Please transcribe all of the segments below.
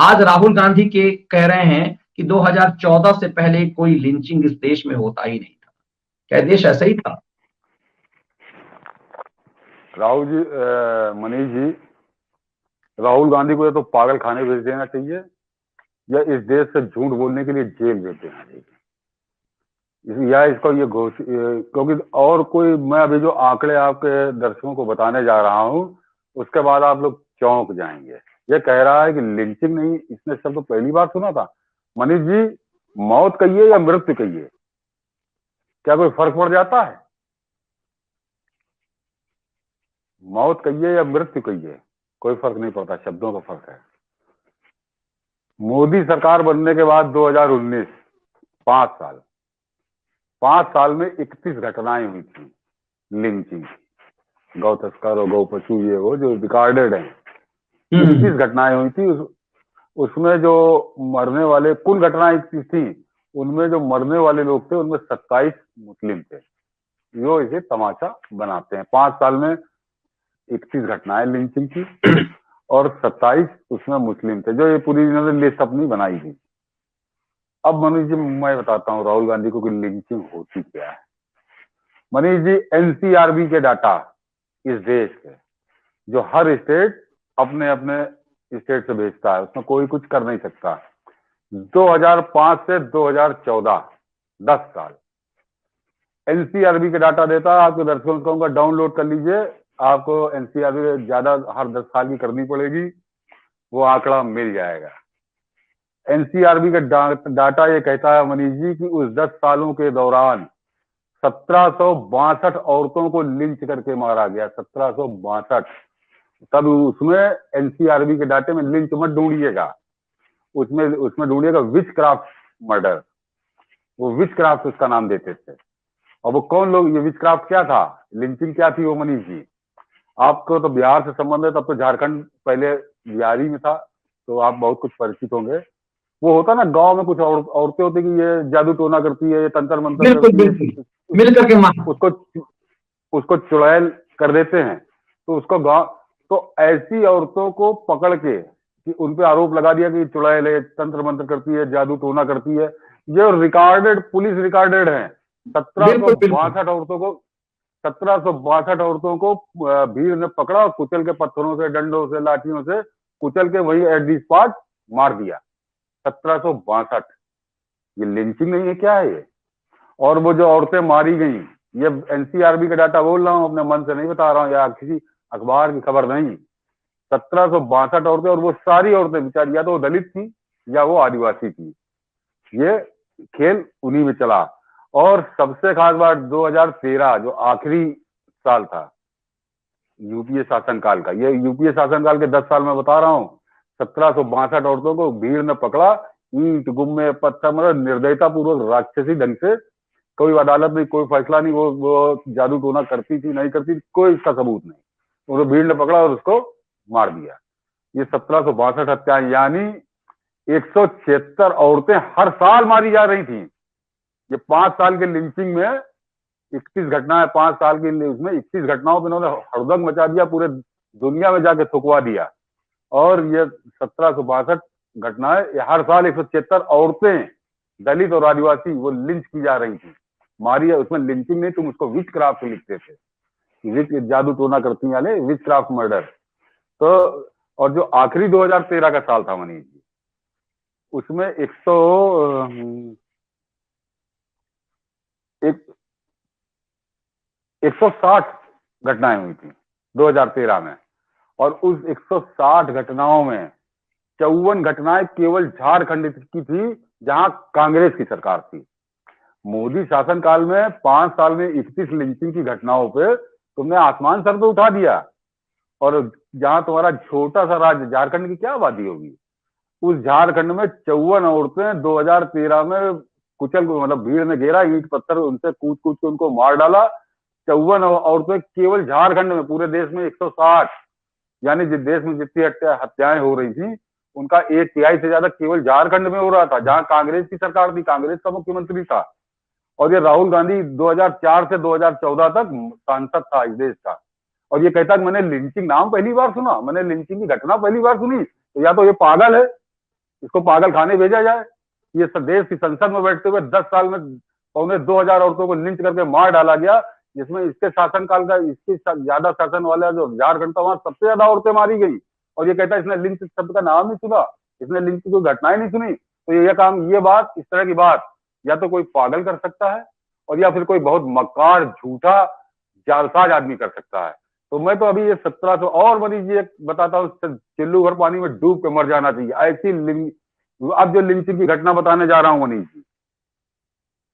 आज राहुल गांधी के कह रहे हैं कि 2014 से पहले कोई लिंचिंग इस देश में होता ही नहीं था। क्या देश ऐसा ही था? राहुल जी, मनीष जी, राहुल गांधी को या तो पागल खाने भेज देना चाहिए या इस देश से झूठ बोलने के लिए जेल भेज देना चाहिए, या इसको ये क्योंकि और कोई, मैं अभी जो आंकड़े आपके दर्शकों को बताने जा रहा हूं उसके बाद आप लोग चौंक जाएंगे। ये कह रहा है कि लिंचिंग नहीं, इसने शब्द तो पहली बार सुना था। मनीष जी, मौत कहिए या मृत्यु कहिए, क्या कोई फर्क पड़ जाता है? मौत कहिए या मृत्यु कहिए, कोई फर्क नहीं पड़ता, शब्दों का फर्क है। मोदी सरकार बनने के बाद 2019, 5 साल, 5 साल में 31 घटनाएं हुई थी लिंचिंग, गौ तस्कर और गौ पशु, ये वो जो रिकॉर्डेड है 31 घटनाएं हुई थी। उसमें जो मरने वाले, कुल घटनाएं 31 थी, उनमें जो मरने वाले लोग थे उनमें 27 मुस्लिम थे, जो इसे तमाशा बनाते हैं। 5 साल में 31 घटनाएं लिंचिंग की और 27 उसमें मुस्लिम थे, जो ये पूरी इन्होंने लिस्ट अपनी बनाई थी। अब मनीष जी मैं बताता हूँ राहुल गांधी को कि लिंचिंग होती क्या है। मनीष जी, एनसीआरबी के डाटा इस देश के, जो हर स्टेट अपने अपने स्टेट से भेजता है, उसमें कोई कुछ कर नहीं सकता। 2005 से 2014, 10 साल एनसीआरबी के डाटा देता है। आपके दर्शकों को कहूंगा डाउनलोड कर लीजिए, आपको एनसीआरबी ज्यादा हर 10 साल की करनी पड़ेगी, वो आंकड़ा मिल जाएगा। एनसीआरबी का डाटा ये कहता है मनीष जी कि उस 10 सालों के दौरान 1762 औरतों को लिंच करके मारा गया, 1762। तब उसमें एनसीआरबी के डाटे में लिंच मत ढूंढिएगा, उसमें ढूंढिएगा विच क्राफ्ट मर्डर, वो विच क्राफ्ट उसका नाम देते थे। और वो कौन लोग, ये विच क्राफ्ट क्या था, लिंचिंग क्या थी वो मनीष जी? आपको तो बिहार से संबंध है, तब तो झारखंड पहले बिहारी में था, तो आप बहुत कुछ परिचित होंगे। वो होता ना गांव में कुछ औरतें होती कि ये जादू टोना करती है, ये तंत्र मंत्र करती है, मिल करके उसको चुड़ैल कर देते हैं। तो उसको गांव, तो ऐसी औरतों को पकड़ के कि उन पे आरोप लगा दिया कि चुड़ैल है, तंत्र मंत्र करती है, जादू टोना करती है। ये रिकॉर्डेड, पुलिस रिकॉर्डेड है। 1762 औरतों को भीड़ ने पकड़ा और कुचल के, पत्थरों से, डंडों से, लाठियों से कुचल के वही एट दी स्पॉट मार दिया। 1762, ये लिंचिंग नहीं है क्या है ये? और वो जो औरतें मारी गई, ये एनसीआरबी का डाटा बोल रहा हूँ, अपने मन से नहीं बता रहा हूँ या किसी अखबार की खबर नहीं। 1762 औरतें, और वो सारी औरतें बेचारी या तो दलित थी या वो आदिवासी थी। ये खेल उन्हीं में चला। और सबसे खास बात 2013 जो आखिरी साल था यूपीए शासनकाल का, ये यूपीए शासनकाल के 10 साल में बता रहा हूँ, 1762 औरतों को भीड़ ने पकड़ा, ईंट गुम्मे पत्थर, मतलब निर्दयता पूर्वक राक्षसी ढंग से, कोई अदालत नहीं, कोई फैसला नहीं, वो जादू टोना करती थी नहीं करती थी, कोई इसका सबूत नहीं, उनको भीड़ ने पकड़ा और उसको मार दिया। ये 1762 हत्याएं, यानी 176 औरतें हर साल मारी जा रही थी। ये 5 साल के लिंचिंग में 31 घटनाएं, 5 साल की उसमें 31 घटनाओं पर इन्होंने हड़दंग मचा दिया, पूरे दुनिया में जाके थुकवा दिया। और ये 1762 घटनाएं, हर साल 176 औरतें, दलित और आदिवासी, वो लिंच की जा रही थी, मारी है। उसमें लिंचिंग नहीं, तुम उसको विच क्राफ्ट लिखते थे, विच जादू टोना करती वाले, विच क्राफ्ट मर्डर। तो और जो आखिरी 2013 का साल था मनीष जी, उसमें 160 घटनाएं हुई थी 2013 में। और उस 160 घटनाओं में 54 घटनाएं केवल झारखंड की थी, जहां कांग्रेस की सरकार थी। मोदी शासनकाल में 5 साल में 31 लिंचिंग की घटनाओं पे तुमने आसमान सर पे उठा दिया। और जहां तुम्हारा छोटा सा राज्य झारखंड की क्या आबादी होगी, उस झारखंड में 54 औरतें 2013 में कुचल, मतलब भीड़ ने घेरा, ईंट पत्थर उनसे कूद कूद के उनको मार डाला। 54 औरतें केवल झारखंड में, पूरे देश में 160, यानी जिस देश में जितनी हत्याएं हो रही थी उनका 1/3 से ज्यादा केवल झारखंड में हो रहा था, जहां कांग्रेस की सरकार थी, कांग्रेस का मुख्यमंत्री था। और ये राहुल गांधी 2004 से 2014 तक सांसद था इस देश का, और ये कहता है मैंने लिंचिंग नाम पहली बार सुना, मैंने लिंचिंग की घटना पहली बार सुनी, तो या तो ये पागल है इसको पागल खाने भेजा जाए। ये देश की संसद में बैठते हुए 10 साल में 2,500 औरतों को लिंच करके मार डाला गया, जिसमें इसके शासनकाल का इसके ज्यादा शासन वाला जो झारखंड था वहां सबसे ज्यादा औरतें मारी गई। और ये कहता है इसने लिंच शब्द का नाम नहीं सुना, इसने लिंच की कोई घटनाएं नहीं सुनी। तो ये बात, इस तरह की बात या तो कोई पागल कर सकता है और या फिर कोई बहुत मक्कार झूठा जालसाज आदमी कर सकता है। तो मैं तो अभी ये 1700 और मनीष जी एक बताता हूँ, चिल्लू भर पानी में डूब के मर जाना चाहिए ऐसी अब जो लिंचिंग की घटना बताने जा रहा हूँ मनीष जी,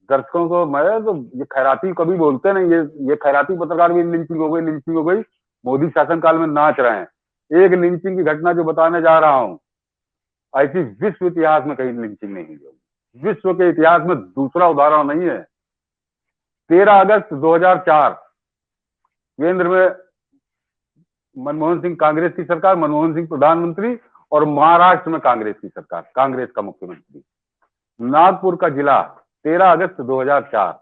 दर्शकों को मैं तो ये खैराती कभी बोलते नहीं, ये खैराती पत्रकार भी लिंचिंग हो गई, मोदी शासनकाल में नाच रहे हैं। एक लिंचिंग की घटना जो बताने जा रहा हूँ, ऐसी विश्व इतिहास में कहीं लिंचिंग नहीं हुई, विश्व के इतिहास में दूसरा उदाहरण नहीं है। 13 अगस्त 2004 केंद्र में मनमोहन सिंह कांग्रेस की सरकार, मनमोहन सिंह प्रधानमंत्री और महाराष्ट्र में कांग्रेस की सरकार, कांग्रेस का मुख्यमंत्री। नागपुर का जिला 13 अगस्त 2004,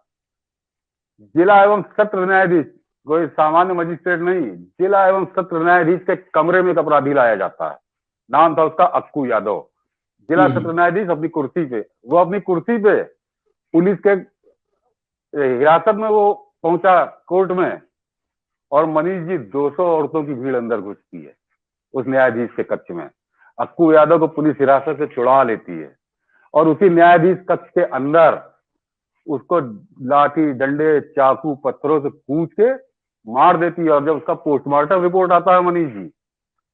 जिला एवं सत्र न्यायाधीश, कोई सामान्य मजिस्ट्रेट नहीं, जिला एवं सत्र न्यायाधीश के कमरे में एक अपराधी लाया जाता है, नाम था उसका अक्कू यादव। जिला सत्र न्यायाधीश अपनी कुर्सी पे, वो अपनी कुर्सी पे पुलिस के हिरासत में वो पहुंचा कोर्ट में, और मनीष जी 200 औरतों की भीड़ अंदर घुसती है उस न्यायाधीश के कक्ष में। अक्कू यादव को पुलिस हिरासत से छुड़ा लेती है और उसी न्यायाधीश कक्ष के अंदर उसको लाठी डंडे चाकू पत्थरों से कूच के मार देती है। और जब उसका पोस्टमार्टम रिपोर्ट आता है मनीष जी,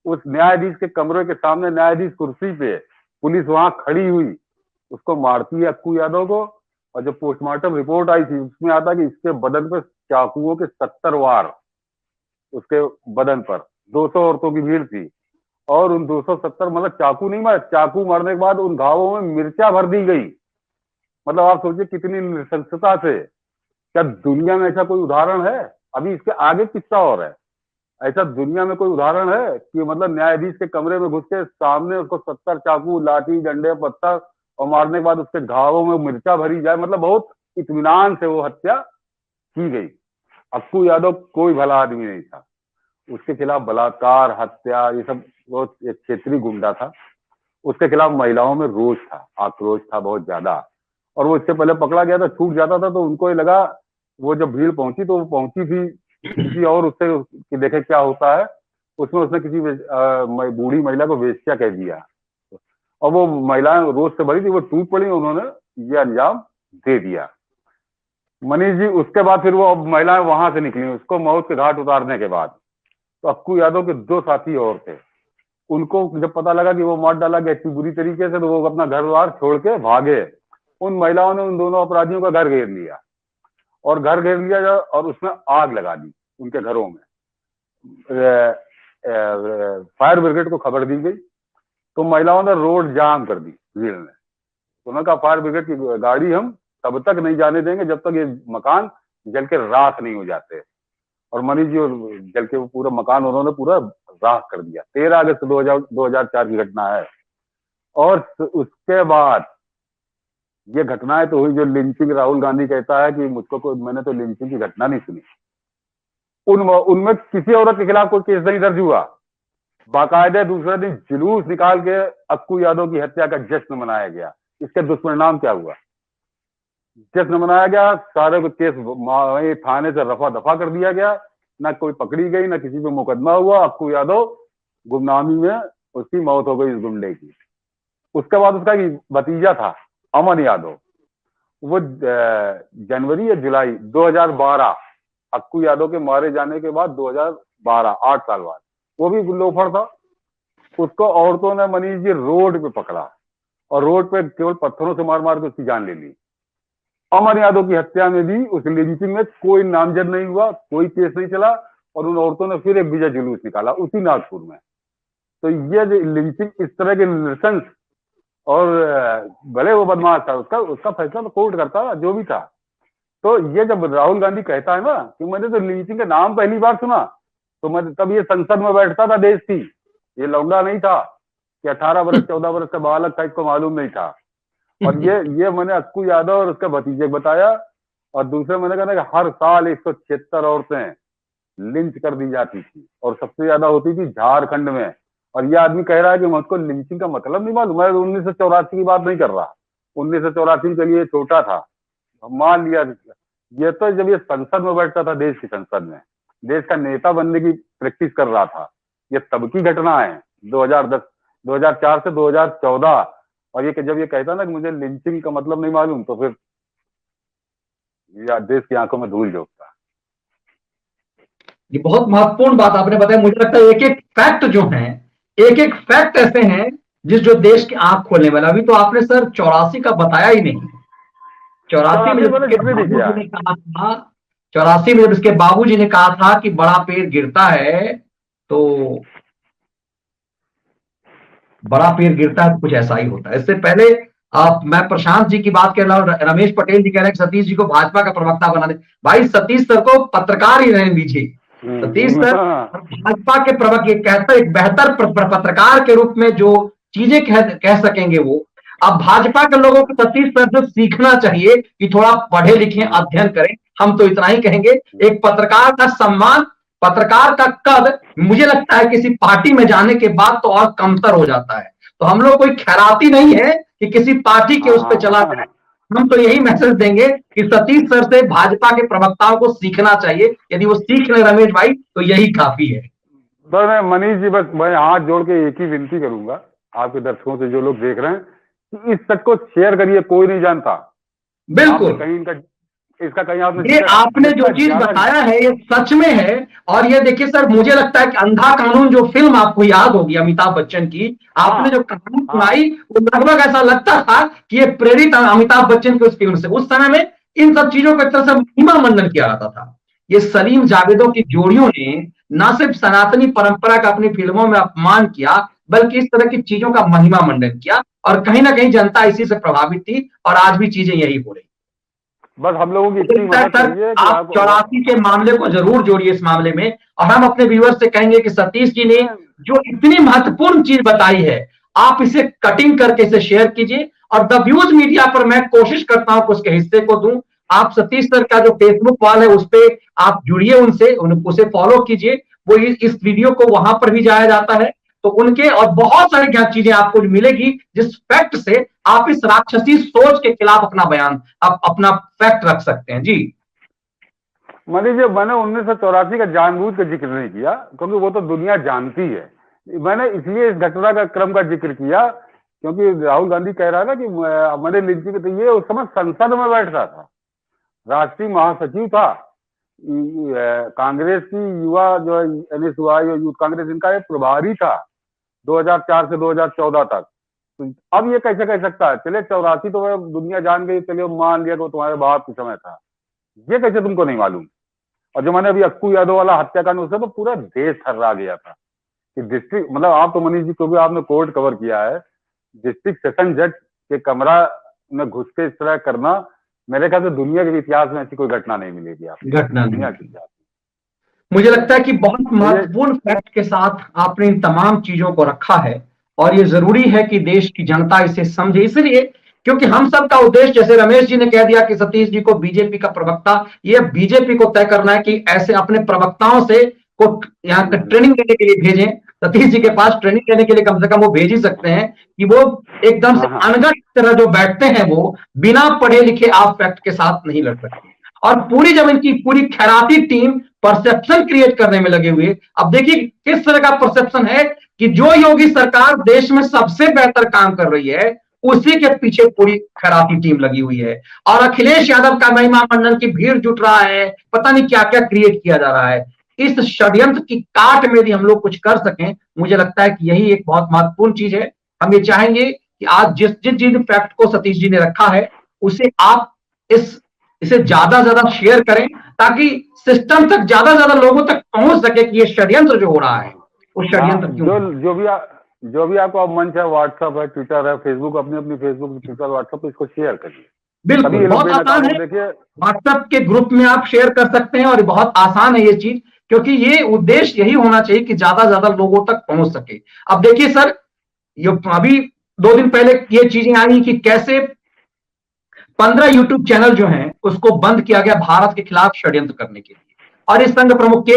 उस न्यायाधीश के कमरे के सामने न्यायाधीश कुर्सी पे पुलिस वहां खड़ी हुई उसको मारती है अक्कू यादव को। और जब पोस्टमार्टम रिपोर्ट आई थी उसमें आता कि इसके बदन पर चाकुओं के 70 वार, उसके बदन पर 200 औरतों की भीड़ थी और उन 270 मतलब चाकू नहीं मारे, चाकू मारने के बाद उन घावों में मिर्चा भर दी गई। मतलब आप सोचिए कितनी नृशंसता से। क्या दुनिया में ऐसा कोई उदाहरण है? अभी इसके आगे किस्सा और है। ऐसा दुनिया में कोई उदाहरण है कि मतलब न्यायाधीश के कमरे में घुस के सामने उसको 70 चाकू लाठी डंडे पत्थर और मारने के बाद उसके घावों में मिर्चा भरी जाए? मतलब बहुत इत्मीनान से वो हत्या की गई। अक्कू यादव कोई भला आदमी नहीं था, उसके खिलाफ बलात्कार हत्या ये सब, वो एक क्षेत्रीय गुंडा था, उसके खिलाफ महिलाओं में रोष था, आक्रोश था बहुत ज्यादा। और वो इससे पहले पकड़ा गया था, छूट जाता था तो उनको ये लगा, वो जब भीड़ पहुंची तो वो पहुंची थी किसी और उससे कि देखे क्या होता है, उसमें उसने किसी बूढ़ी महिला को वेश्या कह दिया और वो महिलाएं रोष से भरी थी, वो टूट पड़ी, उन्होंने ये अंजाम दे दिया मनीष जी। उसके बाद फिर वो महिलाएं वहां से निकली उसको मौत के घाट उतारने के बाद। तो अक्कू यादव के 2 साथी और थे, उनको जब पता लगा कि वो मार डाला गया इतनी बुरी तरीके से, तो वो अपना घर द्वार छोड़ के भागे। उन महिलाओं ने उन दोनों अपराधियों का घर घेर लिया और उसमें आग लगा दी उनके घरों में। फायर ब्रिगेड को खबर दी गई तो महिलाओं ने रोड जाम कर दी भीड़ ने। तो उन्होंने कहा फायर ब्रिगेड की गाड़ी हम तब तक नहीं जाने देंगे जब तक ये मकान जल के राख नहीं हो जाते। और मनीष जी जल के वो पूरा मकान उन्होंने पूरा राख कर दिया। 13 अगस्त 2004 की घटना है। और उसके बाद ये घटनाएं तो हुई जो लिंचिंग, राहुल गांधी कहता है कि मैंने तो लिंचिंग की घटना नहीं सुनी। उनमें किसी औरत के खिलाफ कोई केस नहीं दर्ज हुआ। बाकायदे दूसरे दिन जुलूस निकाल के अक्कू यादव की हत्या का जश्न मनाया गया। इसके दुष्परिणाम क्या हुआ? जश्न मनाया गया, सारे को केस थाने से रफा दफा कर दिया गया, ना कोई पकड़ी गई, ना किसी पे मुकदमा हुआ। अक्कू यादव गुमनामी में उसकी मौत हो गई इस गुंडे की। उसके बाद उसका भतीजा था अमन यादव, वो जनवरी या जुलाई 2012, अक्कू यादव के मारे जाने के बाद 2012, 8 साल बाद, वो भी लोफर था। उसको औरतों ने मनीष जी रोड पे पकड़ा और रोड पे केवल पत्थरों से मार मार के उसकी जान ले ली। अमर यादव की हत्या में भी उस लिंचिंग में कोई नामजद नहीं हुआ, कोई केस नहीं चला और उन औरतों ने फिर एक विजय जुलूस निकाला उसी नागपुर में। तो ये लिंचिंग इस तरह के नृशंस, और भले वो बदमाश था, उसका फैसला तो कोर्ट करता जो भी था। तो ये जब राहुल गांधी कहता है ना कि मैंने तो लिंचिंग का नाम पहली बार सुना, तो मैं तब ये संसद में बैठता था देश की, ये लौंडा नहीं था कि 18 वर्ष 14 वर्ष का बालक था, इसको मालूम नहीं था। और ये मैंने अक्कू यादव और उसके भतीजे बताया। और दूसरे मैंने कहा कि हर साल 176 औरतें लिंच कर दी जाती थी और सबसे ज्यादा होती थी झारखंड में। और ये आदमी कह रहा है कि मुझको लिंचिंग का मतलब नहीं मालूम। मैं 1984 की बात नहीं कर रहा, 1984 में चलिए छोटा था, मान लिया। ये तो जब ये संसद में बैठता था, देश की संसद में, देश का नेता बनने की प्रैक्टिस कर रहा था, ये तब की घटना है, 2010 2004 से 2014। और ये जब ये कहता ना कि मुझे लिंचिंग का मतलब नहीं मालूम, तो फिर या देश की आंखों में धूल झोंकता। ये बहुत महत्वपूर्ण बात आपने बताया। मुझे लगता है एक एक फैक्ट जो है, एक एक फैक्ट ऐसे हैं जो देश की आंख खोलने वाला। अभी तो आपने सर 84 का बताया ही नहीं। 84 में जब इसके बाबूजी ने कहा था, 84 में जब इसके बाबूजी ने कहा था कि बड़ा पेड़ गिरता है तो बड़ा पेड़ गिरता है तो कुछ ऐसा ही होता है। इससे पहले मैं प्रशांत जी की बात कर रहा हूँ, रमेश पटेल जी कह रहे हैं कि सतीश जी को भाजपा का प्रवक्ता बना दे। भाई सतीश सर को पत्रकार ही रहने दीजिए। सतीश सर भाजपा के प्रवक्ता, कहता एक बेहतर पत्रकार के रूप में जो चीजें कह सकेंगे वो। अब भाजपा के लोगों को सतीश सर से सीखना चाहिए कि थोड़ा पढ़े लिखे, अध्ययन करें। हम तो इतना ही कहेंगे। एक पत्रकार का सम्मान, पत्रकार का कद, मुझे लगता है किसी पार्टी में जाने के बाद तो और कमतर हो जाता है। तो हम लोग कोई खैराती नहीं है कि किसी पार्टी के उस पर चला जाए। हम तो यही मैसेज देंगे कि सतीश सर से भाजपा के प्रवक्ताओं को सीखना चाहिए। यदि वो सीख ले रमेश भाई तो यही काफी है। तो मैं मनीष जी, बस मैं हाथ जोड़ के एक ही विनती करूंगा आपके दर्शकों से, जो लोग देख रहे हैं, कि इस तक को शेयर करिए। कोई नहीं जानता, बिल्कुल कहीं इनका इसका कहीं आपने, ये आपने जो चीज बताया है ये सच में है। और ये देखिए सर, मुझे लगता है कि अंधा कानून जो फिल्म आपको याद होगी अमिताभ बच्चन की, आपने जो कहानी सुनाई वो लगभग ऐसा लगता था कि ये प्रेरित अमिताभ बच्चन की उस फिल्म से। उस समय में इन सब चीजों को एक तरह से महिमा मंडन किया जाता था। ये सलीम जावेदों की जोड़ियों ने न सिर्फ सनातनी परंपरा का अपनी फिल्मों में अपमान किया, बल्कि इस तरह की चीजों का महिमा मंडन किया। और कहीं ना कहीं जनता इसी से प्रभावित थी और आज भी चीजें यही हो रही। बस हम लोगों की इतनी मदद करिए कि आप 84 के मामले को जरूर जोड़िए इस मामले में। और हम अपने व्यूअर्स से कहेंगे कि सतीश जी ने जो इतनी महत्वपूर्ण चीज बताई है, आप इसे कटिंग करके इसे शेयर कीजिए। और द व्यूज मीडिया पर मैं कोशिश करता हूं कि उसके हिस्से को दूं। आप सतीश सर का जो फेसबुक वॉल है उस पर आप जुड़िए, उसे फॉलो कीजिए। वो इस वीडियो को वहां पर भी जाया जाता है, तो उनके और बहुत सारी क्या चीजें आपको मिलेगी जिस फैक्ट से आप इस राक्षसी सोच के खिलाफ अपना बयान, अपना फैक्ट रख सकते हैं। जी मनीष जी, मैंने 1984 का जानबूझ के जिक्र नहीं किया, क्योंकि वो तो दुनिया जानती है। मैंने इसलिए इस घटना का क्रम का जिक्र किया क्योंकि राहुल गांधी कह रहा है ना कि मैंने लिंचिंग, तो ये उस समय संसद में बैठता था, राष्ट्रीय महासचिव था कांग्रेस की, युवा जो NSY यूथ कांग्रेस, इनका एक प्रभारी था 2004 से 2014 तक। तो अब ये कैसे कह सकता है? चले 84 तो वह दुनिया जान गई, चलिए मान लिया कि तुम्हारे बाप के समय था, ये कैसे तुमको नहीं मालूम? और जो मैंने अभी अक्कू यादव वाला हत्याकांड, उससे तो पूरा देश थर्रा गया था कि डिस्ट्रिक्ट, मतलब आप तो मनीष जी क्योंकि आपने कोर्ट कवर किया है, डिस्ट्रिक्ट सेशन जज के कमरा में घुस के इस तरह करना, मेरे ख्याल से दुनिया के इतिहास में ऐसी कोई घटना नहीं मिलेगी आपको, घटना दुनिया के इतिहास। मुझे लगता है कि बहुत महत्वपूर्ण फैक्ट के साथ आपने इन तमाम चीजों को रखा है। और ये जरूरी है कि देश की जनता इसे समझे, इसलिए क्योंकि हम सब का उद्देश्य, जैसे रमेश जी ने कह दिया कि सतीश जी को बीजेपी का प्रवक्ता, ये बीजेपी को तय करना है कि ऐसे अपने प्रवक्ताओं से को यहाँ ट्रेनिंग देने के लिए भेजें। सतीश जी के पास ट्रेनिंग देने के लिए कम से कम वो भेज ही सकते हैं कि वो एकदम से अनगढ़ तरह जो बैठते हैं वो बिना पढ़े लिखे आप फैक्ट के साथ नहीं लड़ सकते। और पूरी जब इनकी पूरी खैराती टीम परसेप्शन क्रिएट करने में लगे हुए। अब देखिए किस तरह का परसेप्शन है कि जो योगी सरकार देश में सबसे बेहतर काम कर रही है, उसी के पीछे पूरी खैराती टीम लगी हुई है। और अखिलेश यादव का महिमा मंडन की भीड़ जुट रहा है, पता नहीं क्या क्या क्रिएट किया जा रहा है। इस षड्यंत्र की काट में यदि हम लोग कुछ कर सकें, मुझे लगता है कि यही एक बहुत महत्वपूर्ण चीज है। हम ये चाहेंगे कि आज जिस फैक्ट को सतीश जी ने रखा है, उसे आप इसे ज्यादा ज्यादा शेयर करें, ताकि सिस्टम तक ज्यादा लोगों तक पहुंच सके कि ये षड्यंत्र जो हो रहा है वो षड्यंत्र क्यों। जो भी आपको मंच है, व्हाट्सएप है, ट्विटर है, फेसबुक, अपनी फेसबुक, ट्विटर, व्हाट्सएप, इसको शेयर करिए। बिल्कुल बहुत आसान है। व्हाट्सएप के ग्रुप में आप शेयर कर सकते हैं और बहुत आसान है ये चीज, क्योंकि ये उद्देश्य यही होना चाहिए कि ज्यादा लोगों तक पहुंच सके। अब देखिए सर, ये अभी 2 दिन पहले ये चीजें आई कि कैसे 15 यूट्यूब चैनल जो हैं उसको बंद किया गया भारत के खिलाफ षड्यंत्र करने के लिए। और इस संघ प्रमुख के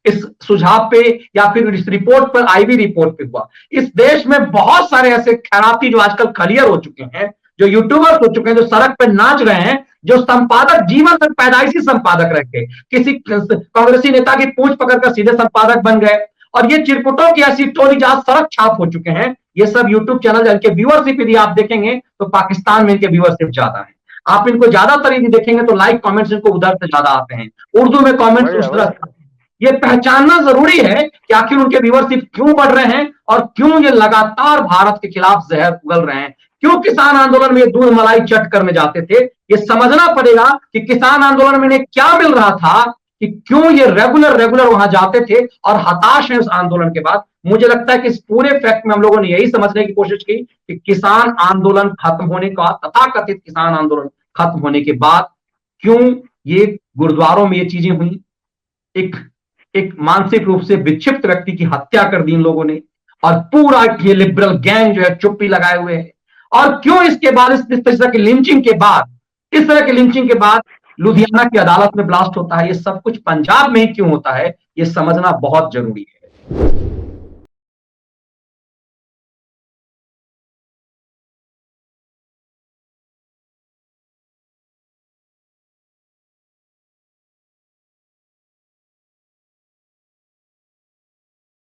इस सुझाव पे या फिर इस रिपोर्ट पर, आईवी रिपोर्ट पे हुआ। इस देश में बहुत सारे ऐसे खैराती जो आजकल क्लियर हो चुके हैं, जो यूट्यूबर्स हो चुके हैं, जो सड़क पर नाच रहे हैं, जो संपादक जीवन में पैदाइशी संपादक रह के किसी कांग्रेसी नेता की पूंछ पकड़कर सीधे संपादक बन गए, और ये चिरकुटों की ऐसी टोली जहां सड़क छाप हो चुके हैं, ये सब यूट्यूब चैनल जिनके व्यूअरशिप यदि आप देखेंगे तो पाकिस्तान में इनके व्यूअरशिप ज्यादा है। आप इनको ज्यादातर यदि देखेंगे तो लाइक कमेंट्स इनको उधर से ज्यादा आते हैं, उर्दू में कमेंट्स उस तरह से। ये पहचानना जरूरी है कि आखिर उनके व्यूअरशिप क्यों बढ़ रहे हैं और क्यों ये लगातार भारत के खिलाफ जहर उगल रहे हैं। क्यों किसान आंदोलन में ये दूध मलाई चट करने जाते थे, ये समझना पड़ेगा कि किसान आंदोलन में इन्हें क्या मिल रहा था, कि क्यों ये रेगुलर वहां जाते थे और हताश हैं उस आंदोलन के बाद। मुझे लगता है कि इस पूरे फैक्ट में हम लोगों ने यही समझने की कोशिश की कि किसान आंदोलन खत्म होने का, तथाकथित किसान आंदोलन खत्म होने के बाद क्यों ये गुरुद्वारों में ये चीजें हुई, एक मानसिक रूप से विक्षिप्त व्यक्ति की हत्या कर दी इन लोगों ने, और पूरा ये लिबरल गैंग जो है चुप्पी लगाए हुए है। और क्यों इसके बाद इस तरह की लिंचिंग के बाद लुधियाना की अदालत में ब्लास्ट होता है, ये सब कुछ पंजाब में ही क्यों होता है, ये समझना बहुत जरूरी है।